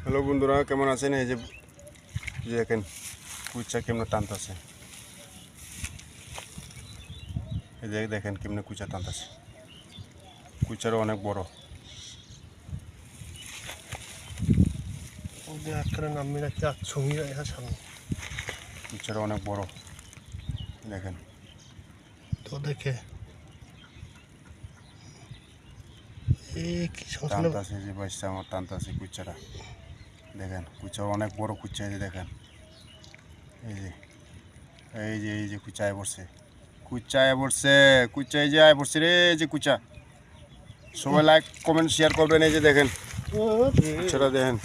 Hello বন্ধুরা, কেমন আছেন? এই যে দেখেন কুচা কেমন টানতেছে। এই যে দেখেন কেমনে কুচা টানতেছে। কুচারও অনেক বড়। কুচারও অনেক বড় দেখেন তো দেখে টানতেছে যে বাইশটা আমার টানতেছে কুচারা। দেখেন কুচা অনেক বড় কুচা। এই যে দেখেন এই যে কুচা আয় পড়ছে, কুচা আয় পড়ছে, কুচা এই যে আয় পড়ছে রে। এই যে কুচা, সবাই লাইক কমেন্ট শেয়ার করবেন। এই যে দেখেন কুচারা দেখেন।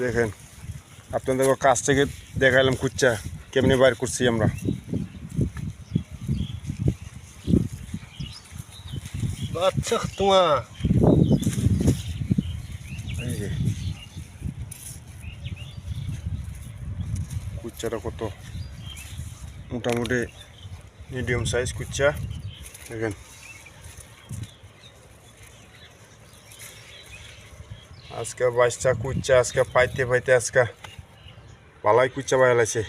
দেখেন আপনাদের কাছ থেকে দেখালাম কুচা কেমনি বাইর করছি আমরা। বাচ্চা তোমার এই যে কুচাটা কত মোটামুটি মিডিয়াম সাইজ কুচা দেখেন। আজকে 22টা কুচা আজকে পাইতে আজকে ভালোই কুচা পাইলাইছে।